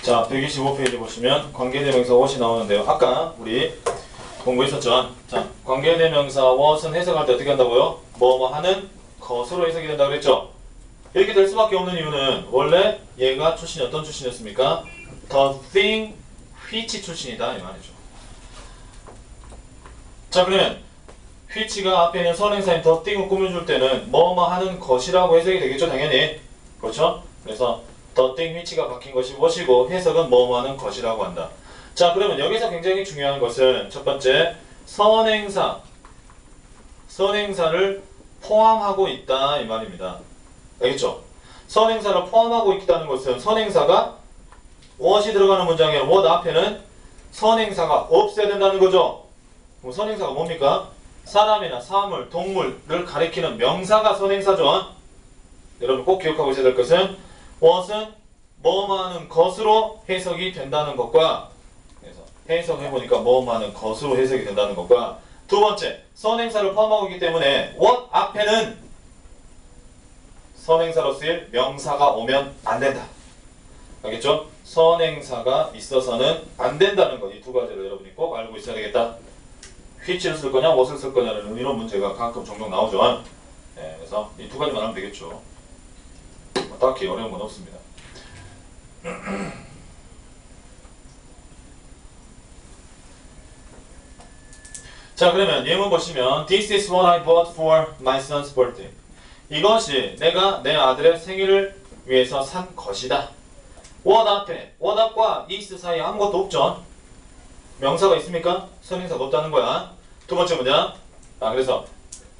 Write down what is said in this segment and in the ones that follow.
자, 125페이지 보시면 관계대명사 what이 나오는데요. 아까 우리 공부했었죠. 자, 관계대명사 what은 해석할 때 어떻게 한다고요? 뭐뭐 하는 것으로 해석이 된다고 그랬죠. 이렇게 될 수밖에 없는 이유는 원래 얘가 출신이 어떤 출신이었습니까? The thing which 출신이다 이 말이죠. 자, 그러면 which가 앞에 있는 선행사인 the thing을 꾸며줄 때는 뭐뭐 하는 것이라고 해석이 되겠죠, 당연히. 그렇죠? 그래서 the thing which가 바뀐 것이 what이고 해석은 뭐뭐 하는 것이라고 한다. 자, 그러면 여기서 굉장히 중요한 것은 첫 번째 선행사를 포함하고 있다 이 말입니다. 알겠죠? 선행사를 포함하고 있다는 것은 선행사가 what이 들어가는 문장에 what 앞에는 선행사가 없어야 된다는 거죠. 그럼 선행사가 뭡니까? 사람이나 사물, 동물을 가리키는 명사가 선행사죠. 여러분 꼭 기억하고 있어야 될 것은 what은 뭐뭐 하는 것으로 해석이 된다는 것과 그래서 해석해보니까 뭐뭐 하는 것으로 해석이 된다는 것과 두 번째, 선행사를 포함하고 있기 때문에 what 앞에는 선행사로 쓰일 명사가 오면 안 된다. 알겠죠? 선행사가 있어서는 안 된다는 거. 이 두 가지를 여러분이 꼭 알고 있어야 되겠다. which를 쓸 거냐, what을 쓸 거냐는 이런 문제가 가끔 종종 나오죠. 네, 그래서 이 두 가지만 하면 되겠죠. 딱히 어려운 건 없습니다. 자, 그러면 예문 보시면 This is what I bought for my son's birthday. 이것이 내가 내 아들의 생일을 위해서 산 것이다. what 앞에, what 앞과 is 사이에 아무것도 없죠. 명사가 있습니까? 선행사가 없다는 거야. 두 번째 문장. 그래서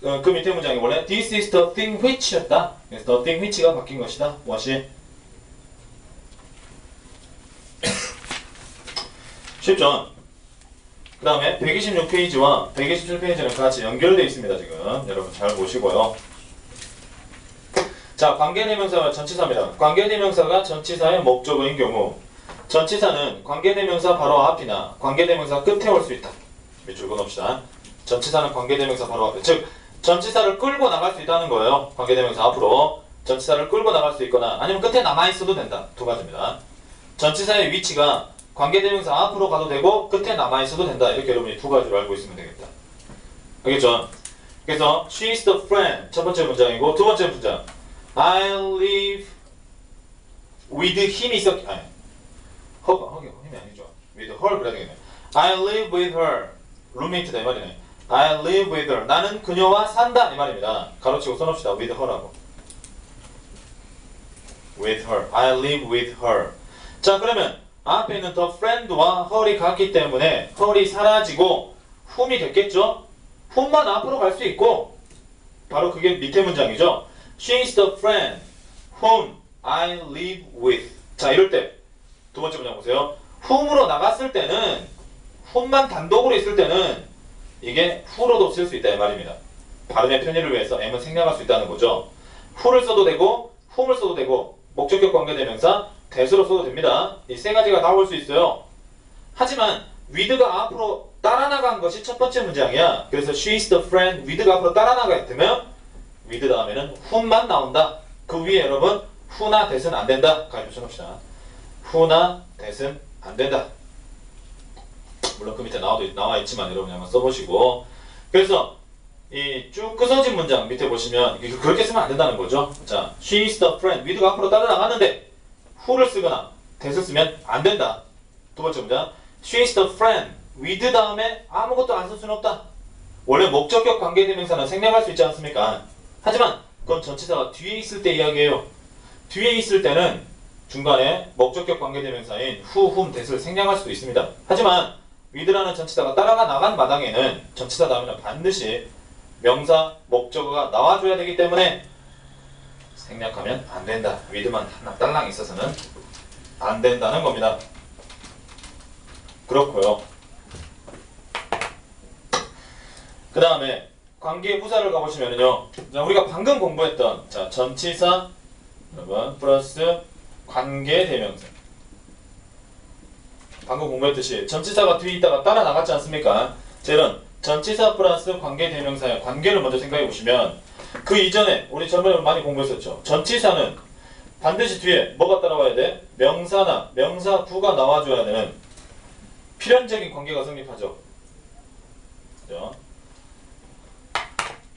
그 밑에 문장이 원래 This is the thing which였다. 그래서 the thing which가 바뀐 것이다. what이. 쉽죠? 그 다음에 126페이지와 127페이지는 같이 연결되어 있습니다. 지금 여러분 잘 보시고요. 자, 관계대명사와 전치사입니다. 관계대명사가 전치사의 목적어인 경우 전치사는 관계대명사 바로 앞이나 관계대명사 끝에 올 수 있다. 밑줄 그어놓읍시다. 전치사는 관계대명사 바로 앞에, 즉 전치사를 끌고 나갈 수 있다는 거예요. 관계대명사 앞으로 전치사를 끌고 나갈 수 있거나 아니면 끝에 남아있어도 된다. 두 가지입니다. 전치사의 위치가 관계대명사 앞으로 가도 되고 끝에 남아있어도 된다. 이렇게 여러분이 두 가지로 알고 있으면 되겠다. 알겠죠? 그래서 she is the friend 첫 번째 문장이고 두 번째 문장 I live with him이 있었기 아니 힘이 아니죠. with her 그래야 되겠네. I live with her roommate다 이 말이네. I live with her 나는 그녀와 산다 이 말입니다. 가로치고 써놓읍시다. with her라고. with her I live with her. 자, 그러면 앞에 있는 the friend와 her이 같기 때문에 her이 사라지고 whom이 됐겠죠? whom만 앞으로 갈 수 있고 바로 그게 밑에 문장이죠. She is the friend whom I live with. 자, 이럴 때 두 번째 문장 보세요. whom으로 나갔을 때는 whom만 단독으로 있을 때는 이게 who로도 쓸 수 있다 이 말입니다. 발음의 편의를 위해서 m은 생략할 수 있다는 거죠. who를 써도 되고 whom을 써도 되고 목적격 관계대명사 대수로 써도 됩니다. 이 세 가지가 나올 수 있어요. 하지만 with가 앞으로 따라 나간 것이 첫 번째 문장이야. 그래서 she is the friend with가 앞으로 따라 나가야 되면 with 다음에는 whom만 나온다. 그 위에 여러분 who나 that은 안 된다. 가위 붙여놓읍시다. who나 that은 안 된다. 물론 그 밑에 나와 있지만 여러분이 한번 써보시고. 그래서 이 쭉 끄서진 문장 밑에 보시면 그렇게 쓰면 안 된다는 거죠. 자, she is the friend with가 앞으로 따라 나갔는데 who를 쓰거나 that을 쓰면 안 된다. 두 번째 문장 she is the friend with 다음에 아무것도 안 쓸 수는 없다. 원래 목적격 관계대명사는 생략할 수 있지 않습니까? 하지만 그건 전치사가 뒤에 있을 때 이야기예요. 뒤에 있을 때는 중간에 목적격 관계대명사인 who, whom, that을 생략할 수도 있습니다. 하지만 with라는 전치사가 따라가 나간 마당에는 전치사 다음에는 반드시 명사, 목적어가 나와줘야 되기 때문에 생략하면 안 된다. with만 하나 딸랑 있어서는 안 된다는 겁니다. 그렇고요. 그 다음에 관계 부사를 가보시면요. 자, 우리가 방금 공부했던 자, 전치사 여러분 플러스 관계 대명사. 방금 공부했듯이 전치사가 뒤에 있다가 따라 나갔지 않습니까? 자, 이런 전치사 플러스 관계 대명사의 관계를 먼저 생각해 보시면 그 이전에 우리 저번에 많이 공부했었죠. 전치사는 반드시 뒤에 뭐가 따라와야 돼? 명사나 명사구가 나와줘야 되는 필연적인 관계가 성립하죠. 그죠?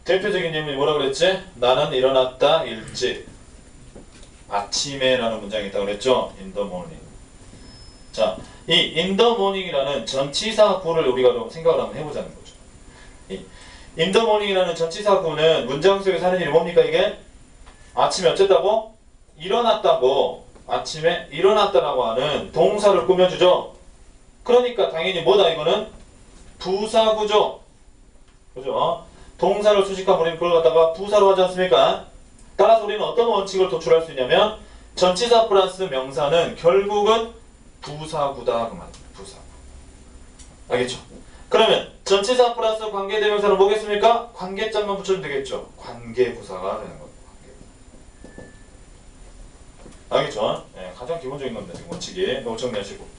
대표적인 예문이 뭐라 그랬지? 나는 일어났다 일찍 아침에 라는 문장이 있다고 그랬죠? In the morning. 자, 이 in the morning이라는 전치사구를 우리가 좀 생각을 한번 해보자는 거죠. 이 in the morning이라는 전치사구는 문장 속에서 하는 일이 뭡니까 이게? 아침에 어쨌다고? 일어났다고. 아침에 일어났다라고 하는 동사를 꾸며주죠. 그러니까 당연히 뭐다 이거는? 부사구죠. 그죠? 동사를 수식한 버리면 그걸 갖다가 부사로 하지 않습니까? 따라서 우리는 어떤 원칙을 도출할 수 있냐면 전치사 플러스 명사는 결국은 부사구다 그 말입니다. 부사구. 알겠죠? 그러면 전치사 플러스 관계대명사는 뭐겠습니까? 관계점만 붙여주면 되겠죠. 관계부사가 되는 겁니다. 알겠죠? 네, 가장 기본적인 겁니다. 지금 원칙이. 너무 정리하시고.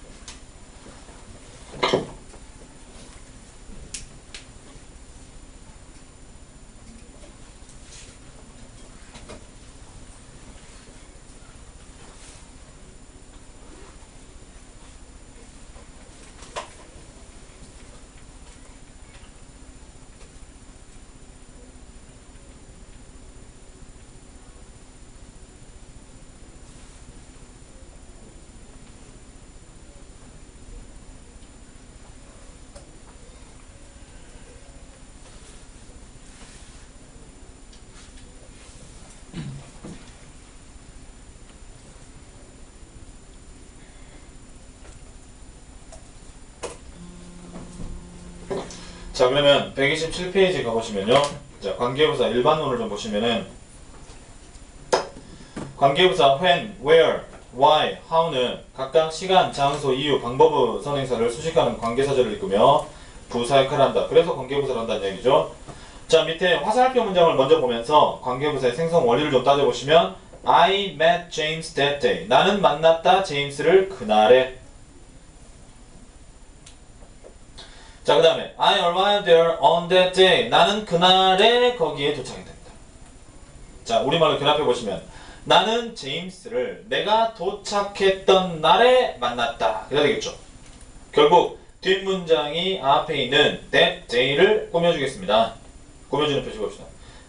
자, 그러면 127페이지 가보시면요. 자, 관계부사 일반론을 좀 보시면은 관계부사 when, where, why, how는 각각 시간, 장소, 이유, 방법의 선행사를 수식하는 관계사절을 이끄며 부사 역할을 한다. 그래서 관계부사를 한다는 얘기죠. 자, 밑에 화살표 문장을 먼저 보면서 관계부사의 생성 원리를 좀 따져보시면 I met James that day. 나는 만났다 제임스를 그날에. 자, 그 다음에 I arrived there on that day. 나는 그날에 거기에 도착이 됩니다. 자, 우리말로 결합해 보시면 나는 제임스를 내가 도착했던 날에 만났다. 그래야 되겠죠. 결국 뒷문장이 앞에 있는 that day를 꾸며주겠습니다. 꾸며주는 표시 봅시다.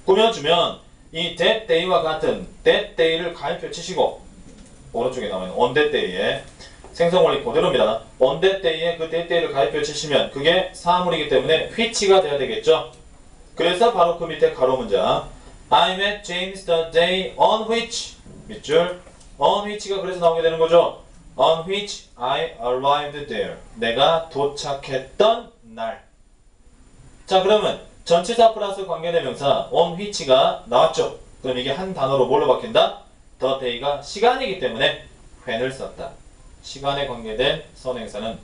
꾸며주면 이 that day와 같은 that day를 가입표 치시고 오른쪽에 나와 있는 on that day에 생성원리 그대로입니다. on that day에 그 that day를 가입표 치시면 그게 사물이기 때문에 which가 돼야 되겠죠. 그래서 바로 그 밑에 가로 문장 I met James the day on which 밑줄 on which가 그래서 나오게 되는 거죠. on which I arrived there. 내가 도착했던 날. 자, 그러면 전치사 플러스 관계대명사 on which가 나왔죠. 그럼 이게 한 단어로 뭘로 바뀐다? the day가 시간이기 때문에 when을 썼다. 시간에 관계된 선행사는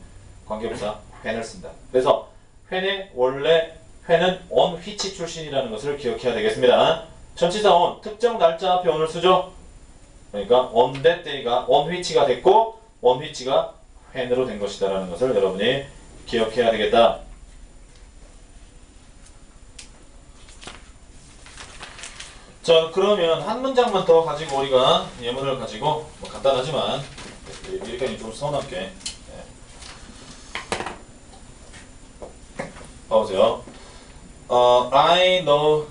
관계부사 when을 쓴다. 그래서 when의 원래 when은 on which 출신이라는 것을 기억해야 되겠습니다. 전치사 on, 특정 날짜 앞에 on을 쓰죠. 그러니까 on that day가 on which가 됐고 on which가 when으로 된 것이다라는 것을 여러분이 기억해야 되겠다. 자, 그러면 한 문장만 더 가지고 우리가 예문을 가지고 뭐 간단하지만 이렇게 좀 서운하게 네. 봐보세요. I know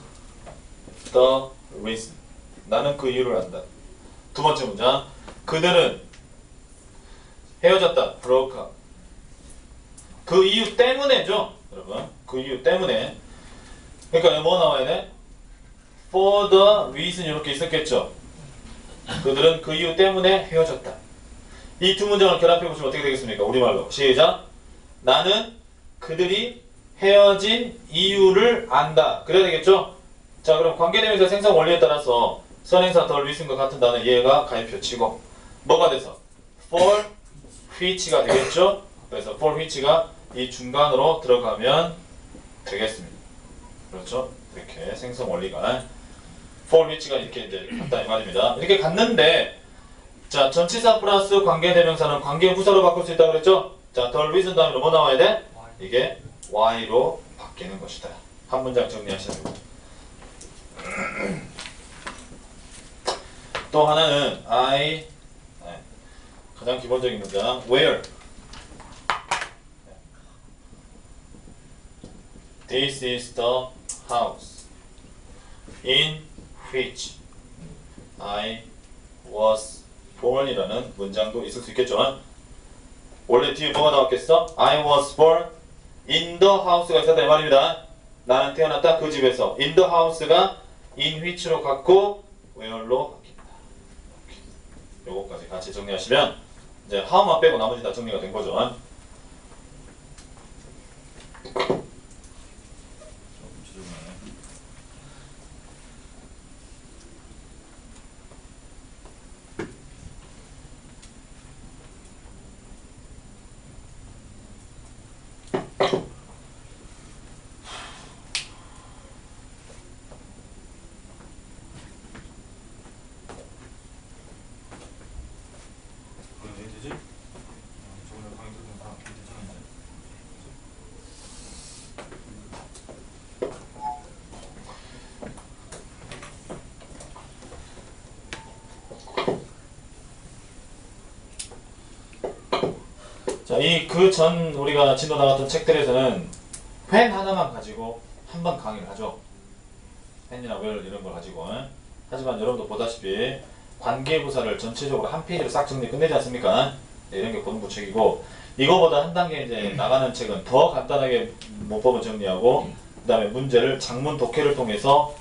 the reason. 나는 그 이유를 안다. 두 번째 문장. 그들은 헤어졌다. broke up. 그 이유 때문에죠. 여러분. 그 이유 때문에. 그러니까 뭐 나와야 돼? for the reason 이렇게 있었겠죠. 그들은 그 이유 때문에 헤어졌다. 이 두 문장을 결합해 보시면 어떻게 되겠습니까? 우리말로. 시작. 나는 그들이 헤어진 이유를 안다. 그래야 되겠죠? 자, 그럼 관계대명사 생성 원리에 따라서 선행사 덜 위순과 같은 단어 얘가 가입표 치고 뭐가 돼서 for which가 되겠죠? 그래서 for which가 이 중간으로 들어가면 되겠습니다. 그렇죠? 이렇게 생성 원리가 for which가 이렇게 이제 같다 이 말입니다. 이렇게 갔는데 자, 전치사 플러스 관계대명사는 관계부사로 바꿀 수 있다고 그랬죠? 자, 덜 reason 다음에 뭐 나와야 돼? 이게 why로 바뀌는 것이다. 한 문장 정리하시면 또 하나는 I 가장 기본적인 문장 where this is the house in which I was born이라는 문장도 있을 수 있겠죠. 원래 뒤에 뭐가 나왔겠어? I was born in the house가 있었다 이 말입니다. 나는 태어났다 그 집에서 in the house가 in which로 갔고 where로 바뀝니다. 요거까지 같이 정리하시면 이제 how만 빼고 나머지 다 정리가 된 거죠. 자, 이 그 전 우리가 진도 나갔던 책들에서는 when 하나만 가지고 한 번 강의를 하죠. when이나 where 이런 걸 가지고. 하지만 여러분도 보다시피 관계부사를 전체적으로 한 페이지로 싹 정리 끝내지 않습니까? 네, 이런 게 보는 책이고 이거보다 한 단계 이제 나가는 책은 더 간단하게 문법을 정리하고 그 다음에 문제를 장문 독해를 통해서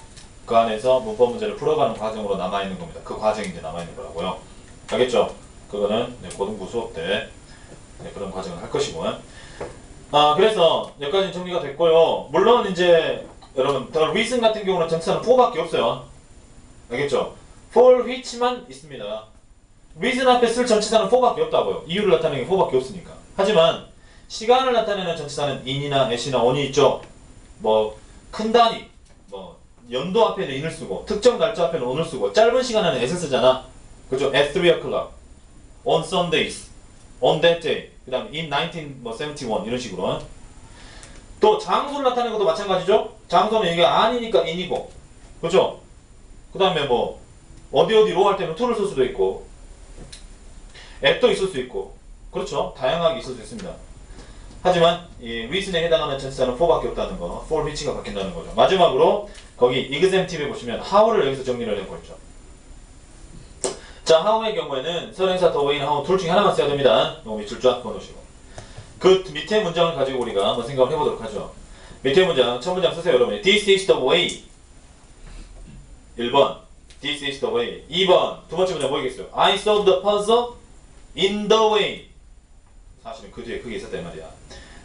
그 안에서 문법 문제를 풀어가는 과정으로 남아있는 겁니다. 그 과정이 이제 남아있는 거라고요. 알겠죠? 그거는 고등부 수업 때 그런 과정을 할 것이고. 그래서 여기까지 정리가 됐고요. 물론 이제 여러분 the reason 같은 경우는 전치사는 for밖에 없어요. 알겠죠? for which만 있습니다. reason 앞에 쓸 전치사는 for밖에 없다고요. 이유를 나타내는 게 for밖에 없으니까. 하지만 시간을 나타내는 전치사는 in이나 at이나 on이 있죠. 뭐 큰 단위, 뭐 연도 앞에는 in을 쓰고 특정 날짜 앞에는 on을 쓰고 짧은 시간에는 at을 쓰잖아. 그죠? at 3 o'clock, on Sundays, on that day, 그 다음에 in 1971 이런 식으로. 또 장소를 나타내는 것도 마찬가지죠. 장소는 이게 아니니까 in이고, 그죠? 그 다음에 뭐 어디로 할 때는 to를 쓸 수도 있고 at도 있을 수 있고, 그렇죠? 다양하게 있을 수 있습니다. 하지만 이 reason에 해당하는 전치사는 for밖에 없다는 거, for which가 바뀐다는 거죠. 마지막으로 거기 examtive에 보시면 how를 여기서 정리를 해고 있죠. 자, how의 경우에는 선행사 the way나 how 둘 중에 하나만 써야 됩니다. 요 밑줄 쫙 그어놓으시고 그 밑에 문장을 가지고 우리가 한번 생각을 해보도록 하죠. 밑에 문장, 첫 문장 쓰세요 여러분이. This is the way. 1번 This is the way. 2번 두 번째 문장 뭐겠어요? I solved the puzzle in the way. 사실은 그 뒤에 그게 있었다 이 말이야.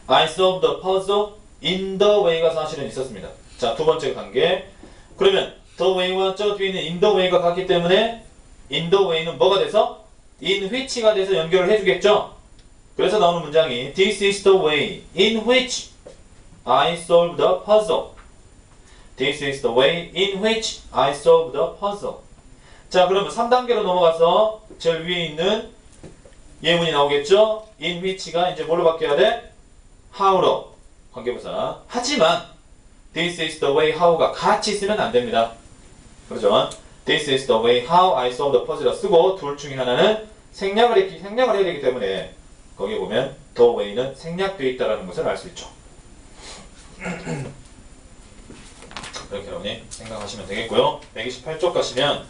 I solved the puzzle in the way가 사실은 있었습니다. 자, 두 번째 단계. 그러면 the way와 저 뒤에 있는 in the way가 같기 때문에 in the way는 뭐가 돼서? in which가 돼서 연결을 해주겠죠? 그래서 나오는 문장이 This is the way in which I solved the puzzle. This is the way in which I solved the puzzle. 자, 그러면 3단계로 넘어가서 제일 위에 있는 예문이 나오겠죠? in which가 이제 뭘로 바뀌어야 돼? how로 관계부사. 하지만 This is the way how가 같이 쓰면 안 됩니다. 그렇죠? This is the way how I solved the puzzle 쓰고 둘 중에 하나는 생략을 해야 되기 때문에 거기에 보면 the way는 생략되어 있다는 것을 알 수 있죠. 이렇게 여러분이 생각하시면 되겠고요. 128쪽 가시면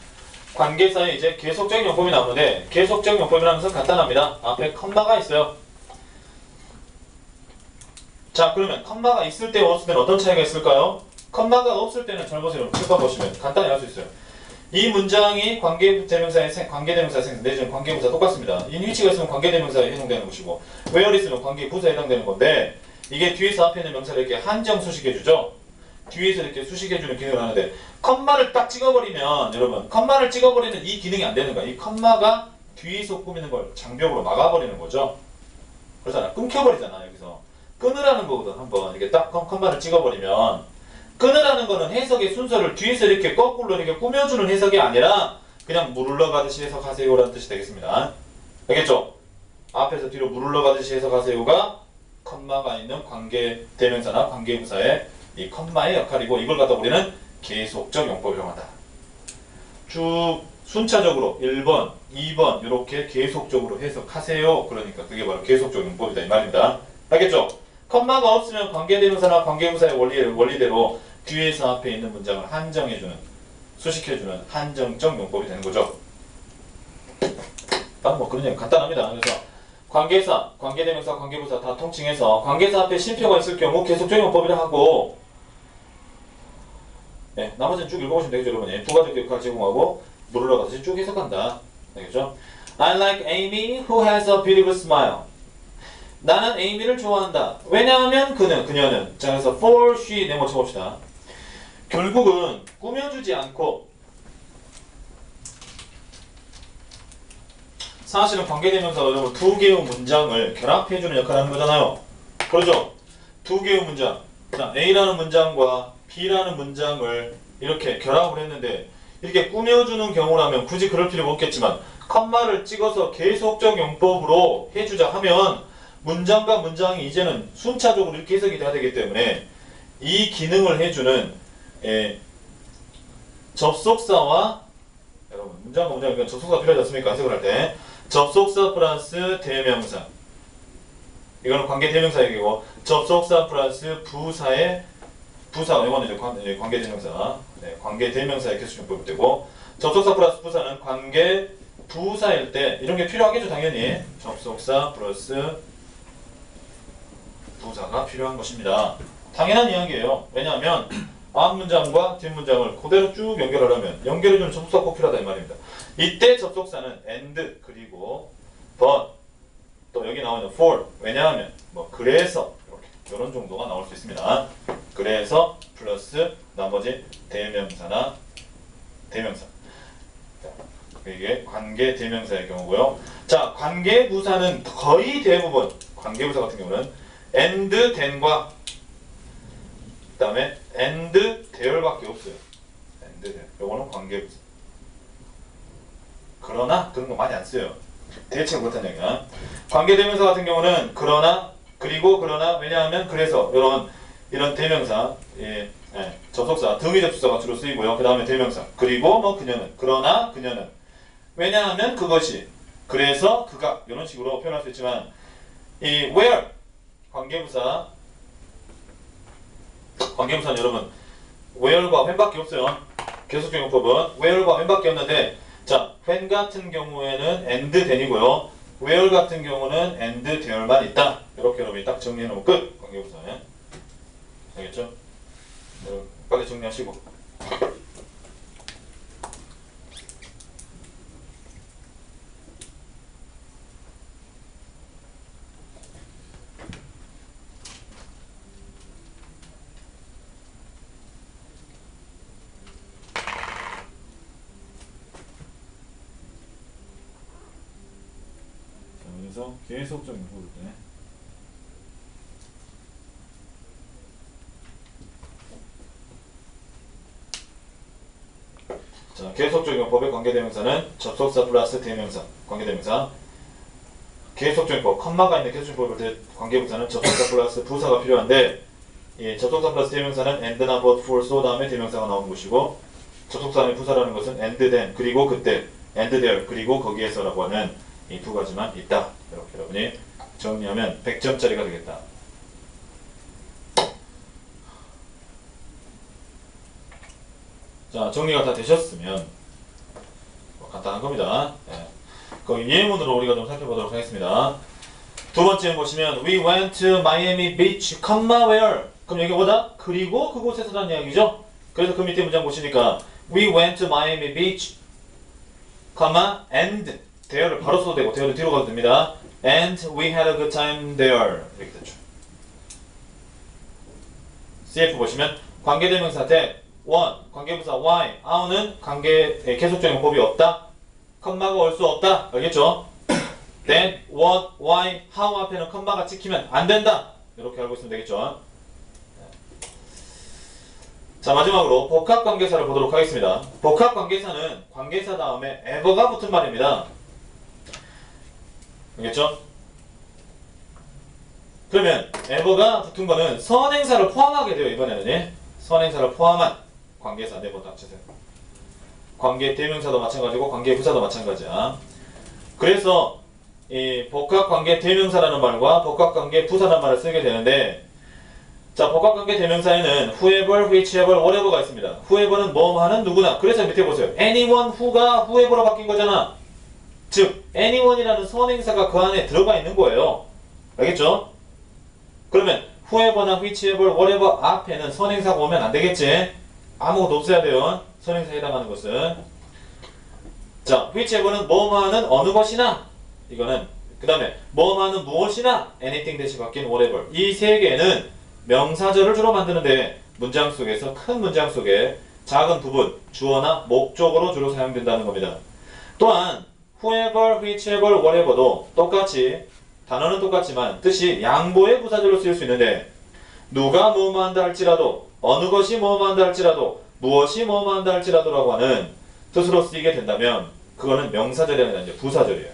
관계사에 이제 계속적인 용법이 나오는데 계속적인 용법이라는 것은 간단합니다. 앞에 컴마가 있어요. 자, 그러면 컴마가 있을 때 없을 때는 어떤 차이가 있을까요? 컴마가 없을 때는 잘 보세요. 책방 보시면 간단히 알 수 있어요. 이 문장이 관계대명사의 생성 내지는 관계부사 똑같습니다. in which가 있으면 관계대명사에 해당되는 것이고 where 있으면 관계부사에 해당되는 건데 이게 뒤에서 앞에 있는 명사를 이렇게 한정 수식해주죠. 뒤에서 이렇게 수식해주는 기능을 하는데 컴마를 딱 찍어버리면 여러분 컴마를 찍어버리는 이 기능이 안 되는 거야. 이 컴마가 뒤에서 꾸미는 걸 장벽으로 막아버리는 거죠. 그렇잖아. 끊겨버리잖아. 여기서 끊으라는 거거든. 한번 이렇게 딱 컴마를 찍어버리면 끊으라는 거는 해석의 순서를 뒤에서 이렇게 거꾸로 이렇게 꾸며주는 해석이 아니라 그냥 물 흘러가듯이 해석하세요 라는 뜻이 되겠습니다. 알겠죠? 앞에서 뒤로 물 흘러가듯이 해석하세요가 컴마가 있는 관계대명사나 관계부사의 이 컴마의 역할이고 이걸 갖다 우리는 계속적 용법을 이용한다. 쭉 순차적으로 1번, 2번 이렇게 계속적으로 해석하세요. 그러니까 그게 바로 계속적 용법이다 이 말입니다. 알겠죠? 컴마가 없으면 관계대명사나 관계부사의 원리대로 뒤에서 앞에 있는 문장을 한정해주는, 수식해주는 한정적 용법이 되는 거죠. 뭐 그런 얘기 간단합니다. 그래서 관계사, 관계대명사, 관계부사 다 통칭해서 관계사 앞에 쉼표가 있을 경우 계속적 용법이라 하고, 네, 나머지는 쭉 읽어보시면 되겠죠, 여러분. 부가적 역할 제공하고 물으러 가서 쭉 해석한다. 알겠죠? I like Amy who has a beautiful smile. 나는 에이미를 좋아한다. 왜냐하면 그녀는. 자, 그래서 for she 네모 쳐봅시다. 결국은 꾸며주지 않고 사실은 관계대명사가 여러분 두 개의 문장을 결합해주는 역할을 하는 거잖아요. 그렇죠? 두 개의 문장. 자, A라는 문장과 B라는 문장을 이렇게 결합을 했는데 이렇게 꾸며주는 경우라면 굳이 그럴 필요가 없겠지만 컴마를 찍어서 계속적 용법으로 해주자 하면 문장과 문장이 이제는 순차적으로 이렇게 해석이 돼야 되기 때문에 이 기능을 해주는 접속사와 여러분 문장과 문장이 접속사 필요하지 않습니까? 해석을 할 때 접속사 플러스 대명사 이거는 관계 대명사 얘기고 접속사 플러스 부사의 부사 이거는 이제 관계 대명사 관계 대명사의 계속용법이 되고 접속사 플러스 부사는 관계 부사일 때 이런 게 필요하겠죠 당연히 접속사 플러스 부사가 필요한 것입니다. 당연한 이야기예요. 왜냐하면 앞 문장과 뒷 문장을 그대로 쭉 연결하려면 연결해주는 접속사가 꼭 필요하다 이 말입니다. 이때 접속사는 and 그리고 but 또 여기 나오는 for 왜냐하면 뭐 그래서 이렇게 이런 정도가 나올 수 있습니다. 그래서 플러스 나머지 대명사나 대명사. 자, 이게 관계 대명사의 경우고요. 자, 관계 부사는 거의 대부분 관계 부사 같은 경우는 and then과 그 다음에 and there밖에 없어요. and there. 요거는 관계 부사. 그러나 그런 거 많이 안 써요. 대체가 그렇다는 얘기야. 관계 대명사 같은 경우는 그러나 그리고 그러나 왜냐하면 그래서 이런 대명사 접속사 등위 접속사가 주로 쓰이고요. 그 다음에 대명사 그리고 뭐 그녀는 그러나 그녀는 왜냐하면 그것이 그래서 그가 이런 식으로 표현할 수 있지만 이 where 관계부사는 여러분 where과 when밖에 없어요. 계속적 용법은 where과 when밖에 없는데 자 when 같은 경우에는 and then이고요. where 같은 경우는 and there만 있다. 이렇게 여러분이 딱 정리해 놓으면 끝. 관계부사는 알겠죠? 여러분 빨리 정리하시고 그래서 계속적 용법일 때 자, 계속적 용법의 관계대명사는 접속사 플러스 대명사 관계대명사 계속적 용법 컴마가 있는 계속적 용법일 때 관계부사는 접속사 플러스 부사가 필요한데 예, 접속사 플러스 대명사는 and나 but, for, so 다음에 대명사가 나오는 것이고 접속사 안에 부사라는 것은 and then 그리고 그때 and there 그리고 거기에서라고 하는 이 두 가지만 있다. 이렇게 여러분이 정리하면 100점짜리가 되겠다. 자, 정리가 다 되셨으면 뭐 간단한 겁니다. 네. 그 예문으로 우리가 좀 살펴보도록 하겠습니다. 두 번째 보시면 We went to Miami Beach, where? 그럼 여기 보다 그리고 그곳에서라는 이야기죠. 그래서 그 밑에 문장 보시니까 We went to Miami Beach, and there를 바로 써도 되고 there를 뒤로 가도 됩니다. And we had a good time there. 이렇게 됐죠. CF 보시면 관계대명사 that, one, 관계부사 why, how는 관계에 계속적 용법이 없다. 컴마가 올 수 없다. 알겠죠? then, what, why, how 앞에는 컴마가 찍히면 안 된다. 이렇게 알고 있으면 되겠죠? 자, 마지막으로 복합관계사를 보도록 하겠습니다. 복합관계사는 관계사 다음에 ever가 붙은 말입니다. 알겠죠? 그러면 ever가 붙은 거는 선행사를 포함하게 돼요. 이번에는 선행사를 포함한 관계사 네번 다 합치세요. 관계 대명사도 마찬가지고 관계 부사도 마찬가지야. 그래서 이 복합관계 대명사라는 말과 복합관계 부사라는 말을 쓰게 되는데, 자, 복합관계 대명사에는 whoever, whichever, whatever가 있습니다. whoever는 뭐뭐 하는 누구나. 그래서 밑에 보세요. anyone who가 whoever로 바뀐 거잖아. 즉 anyone이라는 선행사가 그 안에 들어가 있는 거예요. 알겠죠? 그러면 whoever나 whichever, whatever 앞에는 선행사가 오면 안 되겠지? 아무것도 없어야 돼요. 선행사에 해당하는 것은. 자, whichever는 뭐뭐 하는 어느 것이나, 이거는 그 다음에 뭐뭐 하는 무엇이나 anything 대신 바뀐 whatever. 이 세 개는 명사절을 주로 만드는데 문장 속에서 큰 문장 속에 작은 부분, 주어나 목적으로 주로 사용된다는 겁니다. 또한 whoever, whichever, whatever도 똑같이 단어는 똑같지만 뜻이 양보의 부사절로 쓰일 수 있는데, 누가 뭐뭐 한다 할지라도, 어느 것이 뭐뭐 한다 할지라도, 무엇이 뭐뭐 한다 할지라도라고 하는 뜻으로 쓰이게 된다면 그거는 명사절이 아니라 이제 부사절이에요.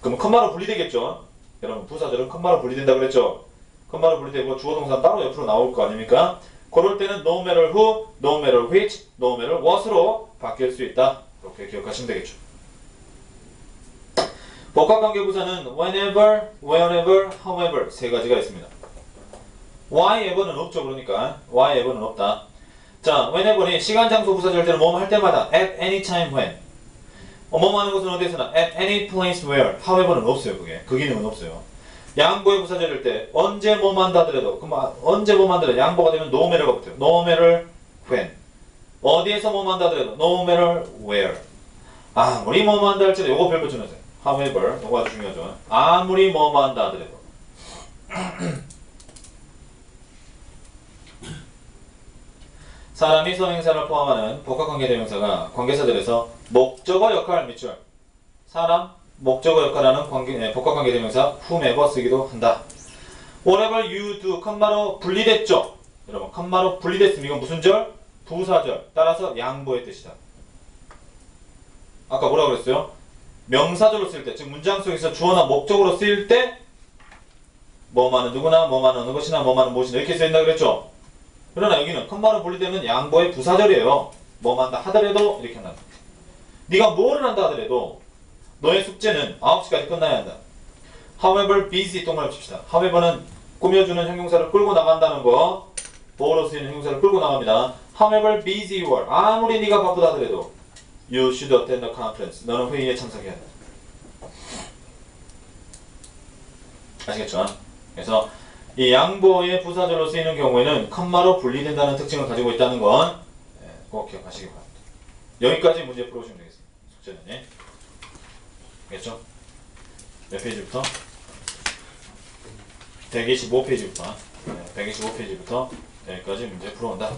그럼 컴마로 분리되겠죠? 여러분 부사절은 컴마로 분리된다 그랬죠? 컴마로 분리되고 주어 동사는 따로 옆으로 나올 거 아닙니까? 그럴 때는 no matter who, no matter which, no matter what으로 바뀔 수 있다. 이렇게 기억하시면 되겠죠. 복합관계 부사는 whenever, wherever, however 세 가지가 있습니다. whyever는 없죠. 그러니까 whyever는 없다. 자, whenever이 시간, 장소 부사절 때는 뭐뭐 할 때마다 at any time when, 뭐뭐 하는 것은 어디에서나 at any place where, however는 없어요. 그 기능은 없어요. 양보의 부사절일 때 언제 뭐뭐 한다 하더라도, 그럼 언제 뭐뭐 한다 하더라도 양보가 되면 no matter가 붙어요. no matter when. 어디에서 뭐뭐 한다 하더라도 no matter where. 아무리 뭐뭐 한다 할지라도 요거 별표 주면서 however, 요거 아주 중요하죠. 아무리 뭐뭐 한다 하더라도. 사람이 선행사를 포함하는 복합관계 대명사가 관계사들에서 목적어 역할을 미쳐요. 사람, 목적어 역할하는 복합관계 대명사 whomever 쓰기도 한다. Whatever you do, 컴마로 분리됐죠? 여러분, 컴마로 분리됐으면 이건 무슨 절? 부사절. 따라서 양보의 뜻이다. 아까 뭐라고 그랬어요? 명사절로 쓸 때, 즉 문장 속에서 주어나 목적으로 쓰일 때 뭐만은 누구나, 뭐만은 어느 것이나, 뭐만은 무엇이나 이렇게 쓰인다 그랬죠? 그러나 여기는 컴마로 분리되면 양보의 부사절이에요. 뭐만 한다 하더라도 이렇게 한다. 네가 뭐를 한다 하더라도 너의 숙제는 9시까지 끝나야 한다. However busy 동그라미 칩시다. However는 꾸며주는 형용사를 끌고 나간다는 거, 보어로 쓰이는 형용사를 끌고 나갑니다. However busy you are, 아무리 네가 바쁘다 하더라도 You should attend the conference, 너는 회의에 참석해야 한다. 아시겠죠? 그래서 이 양보의 부사절로 쓰이는 경우에는 컴마로 분리된다는 특징을 가지고 있다는 건 꼭 기억하시기 바랍니다. 여기까지 문제 풀어보시면 되겠습니다. 숙제는. 알겠죠? 몇 페이지부터? 125페이지부터 125페이지부터 여기까지 문제 풀어온다.